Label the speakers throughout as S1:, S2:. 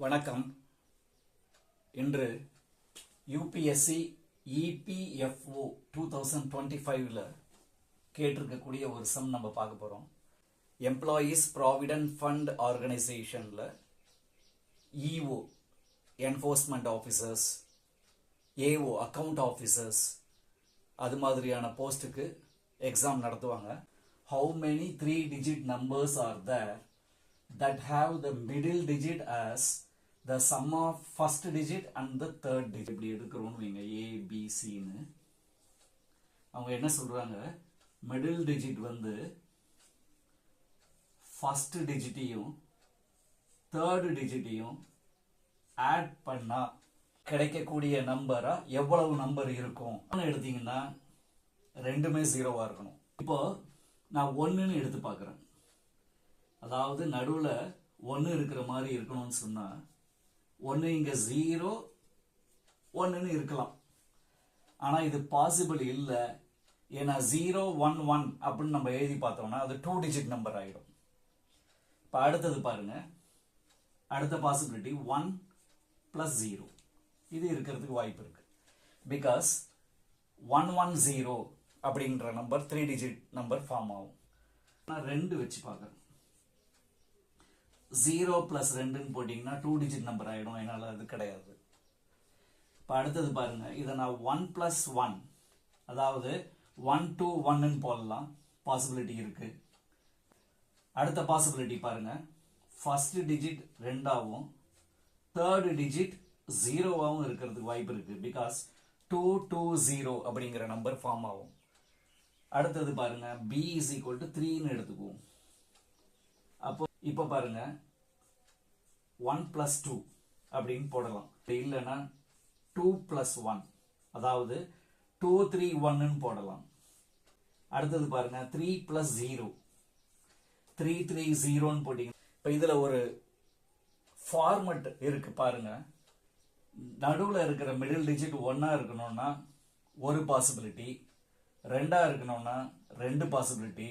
S1: வணக்கம். இன்று UPSC EPFO 2025ல கேட்டிருக்கக்கூடிய ஒரு சம் நம்ம பார்க்க போறோம். எம்ப்ளாயீஸ் ப்ராவிடென்ட் ஃபண்ட் ஆர்கனைசேஷன்ல EO enforcement officers, AO account officers, அது மாதிரியான போஸ்ட்டுக்கு எக்ஸாம் நடத்துவாங்க. How many 3-digit numbers are there that have the middle digit as the sum of first digit and the third digit? இப்படி எடுக்கிறோம்னு வைங்க, A, B, C ன்னு. அவங்க என்ன சொல்றாங்க, middle digit வந்து first digitையும் third digitையும் ஆட் பண்ணா கிடைக்கக்கூடிய நம்பரா எவ்வளவு நம்பர் இருக்கும் எடுத்தீங்கன்னா ரெண்டுமே ஜீரோவா இருக்கணும். இப்போ நான் ஒன்றுன்னு எடுத்து பார்க்குறேன். அதாவது நடுவில் ஒன்று இருக்கிற மாதிரி இருக்கணும்னு சொன்னால் ஒன்று இங்கே 0 1ன்னு இருக்கலாம். ஆனால் இது பாசிபிள் இல்லை. ஏன்னா 0 1 1 அப்படின்னு நம்ம எழுதி பார்த்தோம்னா அது 2 டிஜிட் நம்பர் ஆகிடும். இப்போ அடுத்தது பாருங்க, அடுத்த பாசிபிலிட்டி 1 + 0 இது இருக்கிறதுக்கு வாய்ப்பு இருக்கு. பிகாஸ் 110 அப்படின்ற நம்பர் 3 டிஜிட் நம்பர் ஃபார்ம் ஆகும். நான் 2 வச்சு பார்க்குறேன். 0 + 2ன்னு போட்டிங்கன்னா 2 டிஜிட் நம்பர் ஆகிடும். என்னால் அது கிடையாது. இப்போ அடுத்தது பாருங்க, இதை நான் 1 + 1 அதாவது 1 2 1ன்னு போடலாம், பாசிபிலிட்டி இருக்கு. அடுத்த பாசிபிலிட்டி பாருங்க, ஃபர்ஸ்ட் டிஜிட் 2ஆகவும் தேர்ட் டிஜிட் 0ஆகவும் இருக்கிறதுக்கு வாய்ப்பு இருக்கு. பிகாஸ் 2 2 0 அப்படிங்கிற நம்பர் ஃபார்ம் ஆகும். அடுத்தது பாருங்க, b = 3ன்னு எடுத்துக்குவோம். அப்போ இப்போ பாருங்க 1 + 2 அப்படின்னு போடலாம். இல்லைன்னா 2 + 1 அதாவது 2 3 1ன்னு போடலாம். அடுத்தது பாருங்க 3 + 0 3 3 0ன்னு போட்டீங்க. இப்போ இதுல ஒரு ஃபார்மட் இருக்கு பாருங்க. நடுவில் இருக்கிற மிடில் டிஜிட் 1ஆ இருக்கணும்னா ஒரு பாசிபிலிட்டி, 2ஆ இருக்கணும்னா 2 பாசிபிலிட்டி,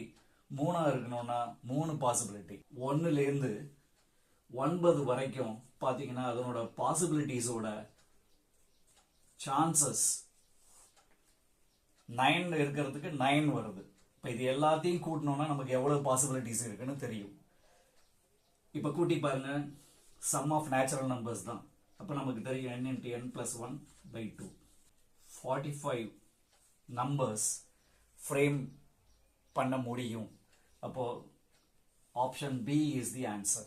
S1: 3ஆ இருக்கணும்னா 3 பாசிபிலிட்டி. 1லேருந்து 9 வரைக்கும் பார்த்தீங்கன்னா அதனோட பாசிபிலிட்டிஸோட சான்சஸ் 9 இருக்கிறதுக்கு 9 வருது. இப்போ இது எல்லாத்தையும் கூட்டணும்னா நமக்கு எவ்வளவு பாசிபிலிட்டிஸ் இருக்குன்னு தெரியும். இப்போ கூட்டி பாருங்க, சம் ஆஃப் நேச்சுரல் நம்பர்ஸ் தான். அப்போ நமக்கு தெரியும் n × n + 1/2 45 நம்பர்ஸ் ஃப்ரேம் பண்ண முடியும். அப்போ option B is the answer.